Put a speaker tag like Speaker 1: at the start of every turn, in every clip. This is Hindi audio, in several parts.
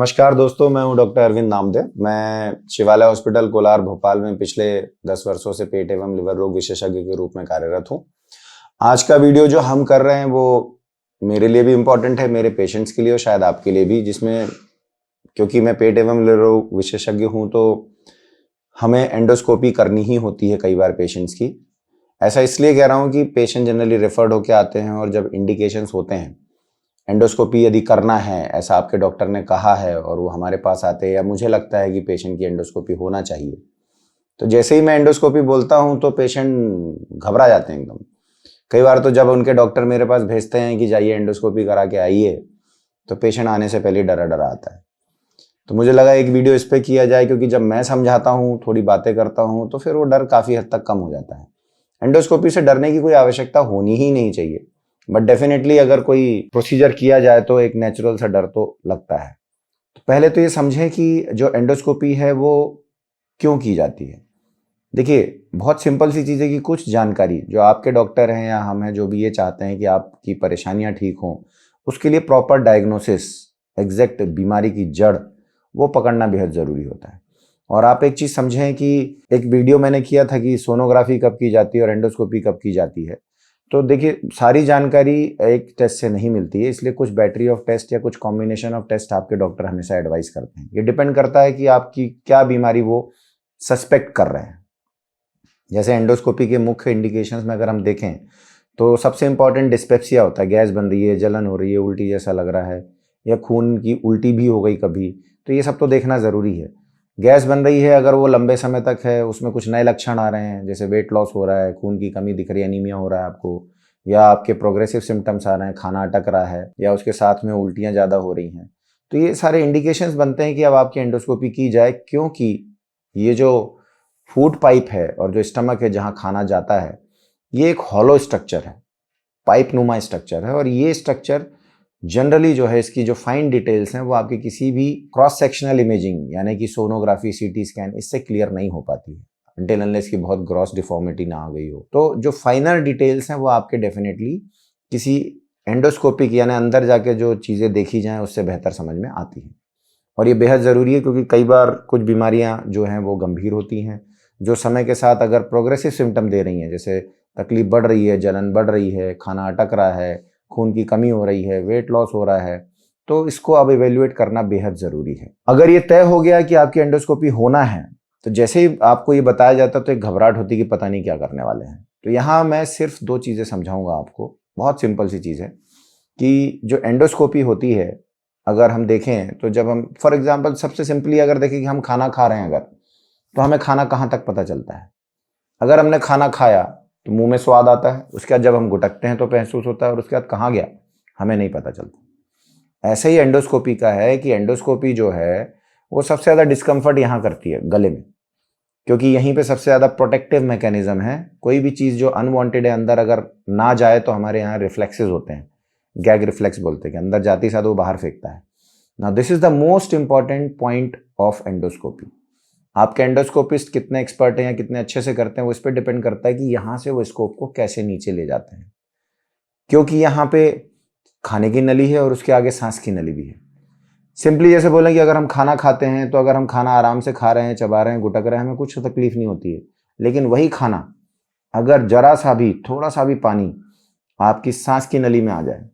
Speaker 1: नमस्कार दोस्तों, मैं हूं डॉक्टर अरविंद नामदेव। मैं शिवालय हॉस्पिटल कोलार भोपाल में पिछले 10 वर्षों से पेट एवं लिवर रोग विशेषज्ञ के रूप में कार्यरत हूं। आज का वीडियो जो हम कर रहे हैं वो मेरे लिए भी इम्पोर्टेंट है, मेरे पेशेंट्स के लिए और शायद आपके लिए भी, जिसमें क्योंकि मैं पेट एवं लिवर रोग विशेषज्ञ हूँ तो हमें एंडोस्कोपी करनी ही होती है कई बार पेशेंट्स की। ऐसा इसलिए कह रहा हूँ कि पेशेंट जनरली रेफर्ड होकर आते हैं और जब इंडिकेशंस होते हैं, एंडोस्कोपी यदि करना है ऐसा आपके डॉक्टर ने कहा है और वो हमारे पास आते हैं या मुझे लगता है कि पेशेंट की एंडोस्कोपी होना चाहिए, तो जैसे ही मैं एंडोस्कोपी बोलता हूं तो पेशेंट घबरा जाते हैं एकदम। कई बार तो जब उनके डॉक्टर मेरे पास भेजते हैं कि जाइए एंडोस्कोपी करा के आइए, तो पेशेंट आने से पहले डरा डरा आता है। तो मुझे लगा एक वीडियो इस पर किया जाए, क्योंकि जब मैं समझाता हूँ, थोड़ी बातें करता हूँ, तो फिर वो डर काफ़ी हद तक कम हो जाता है। एंडोस्कोपी से डरने की कोई आवश्यकता होनी ही नहीं चाहिए, बट डेफिनेटली अगर कोई प्रोसीजर किया जाए तो एक नेचुरल सा डर तो लगता है। तो पहले तो ये समझें कि जो एंडोस्कोपी है वो क्यों की जाती है। देखिए, बहुत सिंपल सी चीज़ है कि कुछ जानकारी जो आपके डॉक्टर हैं या हम हैं, जो भी ये चाहते हैं कि आपकी परेशानियां ठीक हों, उसके लिए प्रॉपर डायग्नोसिस, एग्जैक्ट बीमारी की जड़, वो पकड़ना बेहद ज़रूरी होता है। और आप एक चीज़ समझें कि एक वीडियो मैंने किया था कि सोनोग्राफी कब की जाती है और एंडोस्कोपी कब की जाती है। तो देखिए, सारी जानकारी एक टेस्ट से नहीं मिलती है, इसलिए कुछ बैटरी ऑफ टेस्ट या कुछ कॉम्बिनेशन ऑफ टेस्ट आपके डॉक्टर हमेशा एडवाइस करते हैं। ये डिपेंड करता है कि आपकी क्या बीमारी वो सस्पेक्ट कर रहे हैं। जैसे एंडोस्कोपी के मुख्य इंडिकेशंस में अगर हम देखें तो सबसे इंपॉर्टेंट डिस्पेप्सिया होता है, गैस बन रही है, जलन हो रही है, उल्टी जैसा लग रहा है, या खून की उल्टी भी हो गई कभी, तो ये सब तो देखना ज़रूरी है। गैस बन रही है अगर वो लंबे समय तक है, उसमें कुछ नए लक्षण आ रहे हैं, जैसे वेट लॉस हो रहा है, खून की कमी दिख रही है, एनीमिया हो रहा है आपको, या आपके प्रोग्रेसिव सिम्टम्स आ रहे हैं, खाना अटक रहा है, या उसके साथ में उल्टियाँ ज़्यादा हो रही हैं, तो ये सारे इंडिकेशंस बनते हैं कि अब आपकी एंडोस्कोपी की जाए। क्योंकि ये जो फूड पाइप है और जो स्टमक है जहाँ खाना जाता है, ये एक हॉलो स्ट्रक्चर है, पाइप नुमा स्ट्रक्चर है, और ये स्ट्रक्चर जनरली जो है, इसकी जो फाइन डिटेल्स हैं वो आपकी किसी भी क्रॉस सेक्शनल इमेजिंग यानी कि सोनोग्राफी, सीटी स्कैन, इससे क्लियर नहीं हो पाती है अनटिल अनलेस की बहुत ग्रॉस डिफॉर्मिटी ना आ गई हो। तो जो फाइनल डिटेल्स हैं वो आपके डेफिनेटली किसी एंडोस्कोपिक यानी अंदर जाके जो चीज़ें देखी जाएं उससे बेहतर समझ में आती हैं। और ये बेहद ज़रूरी है, क्योंकि कई बार कुछ बीमारियां जो हैं वो गंभीर होती हैं, जो समय के साथ अगर प्रोग्रेसिव सिम्टम दे रही हैं, जैसे तकलीफ बढ़ रही है, जलन बढ़ रही है, खाना अटक रहा है, खून की कमी हो रही है, वेट लॉस हो रहा है, तो इसको अब इवेल्युएट करना बेहद ज़रूरी है। अगर ये तय हो गया कि आपकी एंडोस्कोपी होना है, तो जैसे ही आपको ये बताया जाता तो एक घबराहट होती कि पता नहीं क्या करने वाले हैं। तो यहाँ मैं सिर्फ 2 चीज़ें समझाऊंगा आपको, बहुत सिंपल सी चीज़ है कि जो एंडोस्कोपी होती है, अगर हम देखें तो जब हम फॉर एग्जाम्पल सबसे सिंपली अगर देखें कि हम खाना खा रहे हैं अगर, तो हमें खाना कहाँ तक पता चलता है। अगर हमने खाना खाया तो मुंह में स्वाद आता है, उसके बाद जब हम गुटकते हैं तो महसूस होता है, और उसके बाद कहाँ गया हमें नहीं पता चलता। ऐसे ही एंडोस्कोपी का है कि एंडोस्कोपी जो है वो सबसे ज़्यादा डिस्कम्फर्ट यहाँ करती है गले में, क्योंकि यहीं पे सबसे ज़्यादा प्रोटेक्टिव मैकेनिज्म है। कोई भी चीज़ जो अनवांटेड है अंदर अगर ना जाए तो हमारे यहाँ रिफ्लेक्सेस होते हैं, गैग रिफ्लेक्स बोलते हैं, कि अंदर जाती साथ वो बाहर फेंकता है। Now this is the most important point of endoscopy. आपके एंडोस्कोपिस्ट कितने एक्सपर्ट हैं या कितने अच्छे से करते हैं वो इस पर डिपेंड करता है कि यहाँ से वो स्कोप को कैसे नीचे ले जाते हैं, क्योंकि यहाँ पे खाने की नली है और उसके आगे सांस की नली भी है। सिंपली जैसे बोलें कि अगर हम खाना खाते हैं तो अगर हम खाना आराम से खा रहे हैं, चबा रहे हैं, गुटक रहे हैं, हमें कुछ तकलीफ नहीं होती है, लेकिन वही खाना अगर जरा सा भी, थोड़ा सा भी पानी आपकी सांस की नली में आ जाए,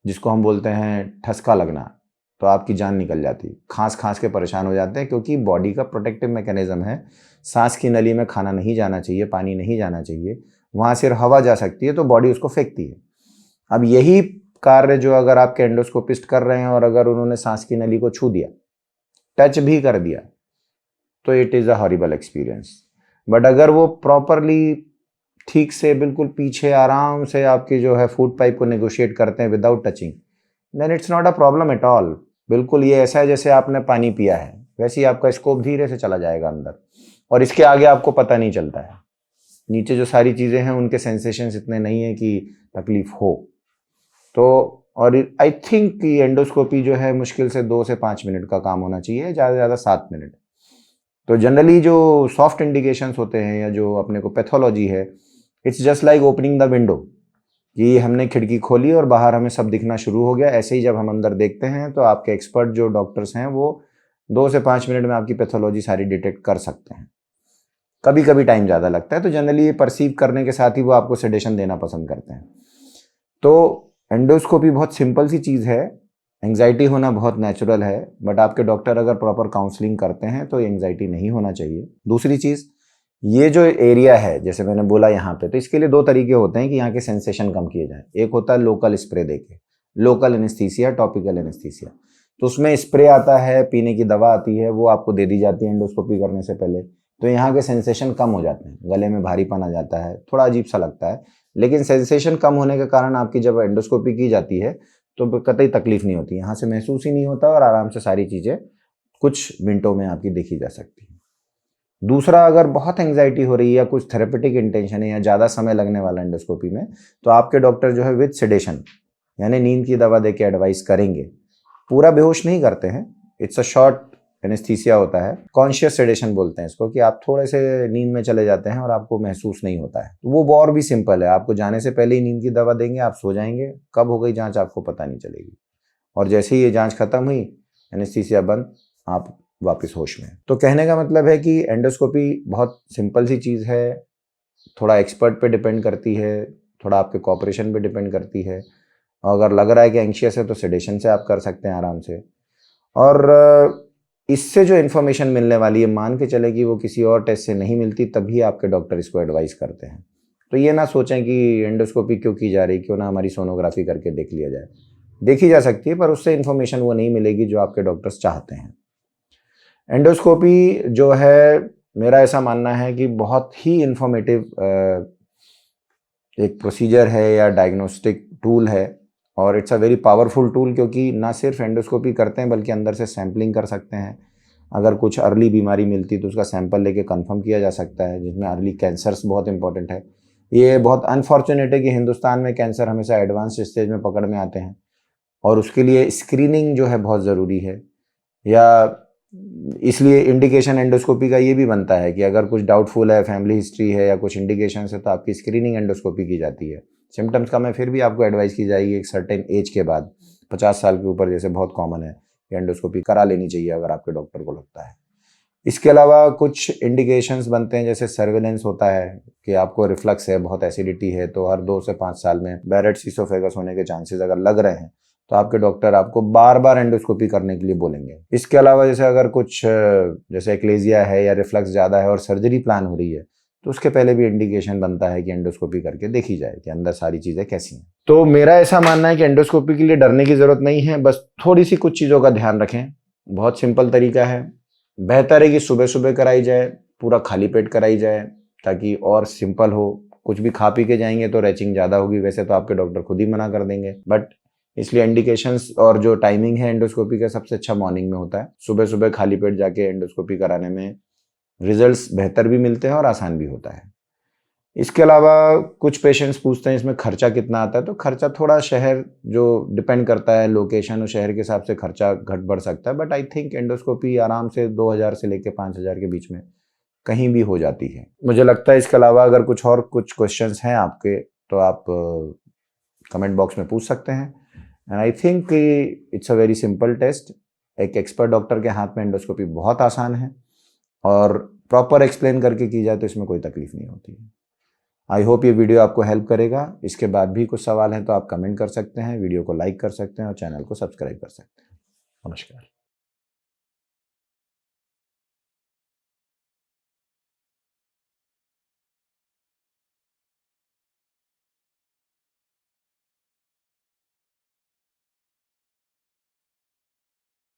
Speaker 1: जिसको हम बोलते हैं ठसका लगना, तो आपकी जान निकल जाती है। खांस खांस के परेशान हो जाते हैं, क्योंकि बॉडी का प्रोटेक्टिव मैकेनिज्म है, सांस की नली में खाना नहीं जाना चाहिए, पानी नहीं जाना चाहिए, वहाँ सिर्फ हवा जा सकती है, तो बॉडी उसको फेंकती है। अब यही कार्य जो अगर आपके एंडोस्कोपिस्ट कर रहे हैं और अगर उन्होंने सांस की नली को छू दिया, टच भी कर दिया, तो it is a horrible experience. But अगर वो प्रॉपरली ठीक से बिल्कुल पीछे आराम से आपकी जो है फूड पाइप को नेगोशिएट करते हैं without touching, then it's not a problem at all. बिल्कुल ये ऐसा है जैसे आपने पानी पिया है, वैसे ही आपका स्कोप धीरे से चला जाएगा अंदर, और इसके आगे आपको पता नहीं चलता है। नीचे जो सारी चीज़ें हैं उनके सेंसेशंस इतने नहीं है कि तकलीफ हो। तो और आई थिंक कि एंडोस्कोपी जो है मुश्किल से 2 से 5 मिनट का काम होना चाहिए, ज़्यादा से ज़्यादा 7 मिनट। तो जनरली जो सॉफ्ट इंडिकेशंस होते हैं या जो अपने को पैथोलॉजी है, it's just like opening the window, कि हमने खिड़की खोली और बाहर हमें सब दिखना शुरू हो गया। ऐसे ही जब हम अंदर देखते हैं तो आपके एक्सपर्ट जो डॉक्टर्स हैं वो 2 से 5 मिनट में आपकी पैथोलॉजी सारी डिटेक्ट कर सकते हैं। कभी कभी टाइम ज़्यादा लगता है, तो जनरली ये परसीव करने के साथ ही वो आपको सेडेशन देना पसंद करते हैं। तो एंडोस्कोपी बहुत सिंपल सी चीज़ है, एंग्जाइटी होना बहुत नेचुरल है, बट आपके डॉक्टर अगर प्रॉपर काउंसलिंग करते हैं तो एंग्जाइटी नहीं होना चाहिए। दूसरी चीज़, ये जो एरिया है जैसे मैंने बोला यहाँ पे, तो इसके लिए 2 तरीके होते हैं कि यहाँ के सेंसेशन कम किए जाएं। एक होता है लोकल स्प्रे देके, लोकल एनेस्थीसिया, टॉपिकल एनेस्थीसिया। तो उसमें स्प्रे आता है, पीने की दवा आती है, वो आपको दे दी जाती है एंडोस्कोपी करने से पहले। तो यहाँ के सेंसेशन कम हो जाते हैं, गले में भारीपन आ जाता है, थोड़ा अजीब सा लगता है, लेकिन सेंसेशन कम होने के कारण आपकी जब एंडोस्कोपी की जाती है तो कतई तकलीफ नहीं होती, यहाँ से महसूस ही नहीं होता और आराम से सारी चीज़ें कुछ मिनटों में आपकी देखी जा सकती है। दूसरा, अगर बहुत एंग्जाइटी हो रही है या कुछ थेरेपेटिक इंटेंशन है या ज़्यादा समय लगने वाला एंडोस्कोपी में, तो आपके डॉक्टर जो है विद सेडेशन यानी नींद की दवा देके एडवाइस करेंगे। पूरा बेहोश नहीं करते हैं, इट्स अ शॉर्ट एनेस्थीसिया होता है, कॉन्शियस सेडेशन बोलते हैं इसको, कि आप थोड़े से नींद में चले जाते हैं और आपको महसूस नहीं होता है। वो और भी सिंपल है, आपको जाने से पहले ही नींद की दवा देंगे, आप सो जाएंगे, कब हो गई जांच आपको पता नहीं चलेगी, और जैसे ही ये जांच खत्म हुई, एनेस्थीसिया बंद, आप वापस होश में। तो कहने का मतलब है कि एंडोस्कोपी बहुत सिंपल सी चीज़ है, थोड़ा एक्सपर्ट पे डिपेंड करती है, थोड़ा आपके कॉपरेशन पे डिपेंड करती है। अगर लग रहा है कि एंशियस है तो सेडेशन से आप कर सकते हैं आराम से। और इससे जो इन्फॉर्मेशन मिलने वाली है, मान के चले कि वो किसी और टेस्ट से नहीं मिलती, तभी आपके डॉक्टर इसको एडवाइस करते हैं। तो ये ना सोचें कि एंडोस्कोपी क्यों की जा रही, क्यों ना हमारी सोनोग्राफी करके देख लिया जाए। देखी जा सकती है, पर उससे इन्फॉर्मेशन वो नहीं मिलेगी जो आपके डॉक्टर्स चाहते हैं। एंडोस्कोपी जो है, मेरा ऐसा मानना है कि बहुत ही इन्फॉर्मेटिव एक प्रोसीजर है या डायग्नोस्टिक टूल है, और it's a very powerful tool, क्योंकि ना सिर्फ एंडोस्कोपी करते हैं बल्कि अंदर से सैम्पलिंग कर सकते हैं। अगर कुछ अर्ली बीमारी मिलती तो उसका सैंपल लेके कंफर्म किया जा सकता है, जिसमें अर्ली कैंसर्स बहुत इंपॉर्टेंट है। ये बहुत अनफॉर्चुनेट है कि हिंदुस्तान में कैंसर हमेशा एडवांस स्टेज में पकड़ में आते हैं, और उसके लिए स्क्रीनिंग जो है बहुत ज़रूरी है। या इसलिए इंडिकेशन एंडोस्कोपी का ये भी बनता है कि अगर कुछ डाउटफुल है, फैमिली हिस्ट्री है या कुछ इंडिकेशन है, तो आपकी स्क्रीनिंग एंडोस्कोपी की जाती है। सिम्टम्स कम है फिर भी आपको एडवाइस की जाएगी एक सर्टेन एज के बाद, 50 साल के ऊपर जैसे बहुत कॉमन है, एंडोस्कोपी करा लेनी चाहिए अगर आपके डॉक्टर को लगता है। इसके अलावा कुछ इंडिकेशंस बनते हैं, जैसे सर्वेलेंस होता है कि आपको रिफ्लक्स है, बहुत एसिडिटी है, तो हर 2 से 5 साल में बैरेट्स ईसोफेगस होने के चांसेस अगर लग रहे हैं तो आपके डॉक्टर आपको बार बार एंडोस्कोपी करने के लिए बोलेंगे। इसके अलावा जैसे अगर कुछ जैसे एक्लेजिया है या रिफ्लक्स ज़्यादा है और सर्जरी प्लान हो रही है, तो उसके पहले भी इंडिकेशन बनता है कि एंडोस्कोपी करके देखी जाए कि अंदर सारी चीज़ें कैसी हैं। तो मेरा ऐसा मानना है कि एंडोस्कोपी के लिए डरने की ज़रूरत नहीं है, बस थोड़ी सी कुछ चीज़ों का ध्यान रखें। बहुत सिंपल तरीका है, बेहतर है कि सुबह सुबह कराई जाए, पूरा खाली पेट कराई जाए, ताकि और सिंपल हो। कुछ भी खा पी के जाएंगे तो रैचिंग ज़्यादा होगी, वैसे तो आपके डॉक्टर खुद ही मना कर देंगे, बट इसलिए इंडिकेशंस और जो टाइमिंग है एंडोस्कोपी का, सबसे अच्छा मॉर्निंग में होता है। सुबह सुबह खाली पेट जाके एंडोस्कोपी कराने में रिजल्ट्स बेहतर भी मिलते हैं और आसान भी होता है। इसके अलावा कुछ पेशेंट्स पूछते हैं इसमें खर्चा कितना आता है, तो खर्चा थोड़ा शहर जो डिपेंड करता है, लोकेशन और शहर के हिसाब से खर्चा घट बढ़ सकता है, बट आई थिंक एंडोस्कोपी आराम से 2000 से लेके 5000 के बीच में कहीं भी हो जाती है, मुझे लगता है। इसके अलावा अगर कुछ क्वेश्चंस हैं आपके, तो आप कमेंट बॉक्स में पूछ सकते हैं। And I think it's a very simple test. एक एक्सपर्ट डॉक्टर के हाथ में एंडोस्कोपी बहुत आसान है, और प्रॉपर एक्सप्लेन करके की जाए तो इसमें कोई तकलीफ नहीं होती है। आई होप ये वीडियो आपको हेल्प करेगा। इसके बाद भी कुछ सवाल हैं तो आप कमेंट कर सकते हैं, वीडियो को लाइक कर सकते हैं और चैनल को सब्सक्राइब कर सकते हैं। नमस्कार।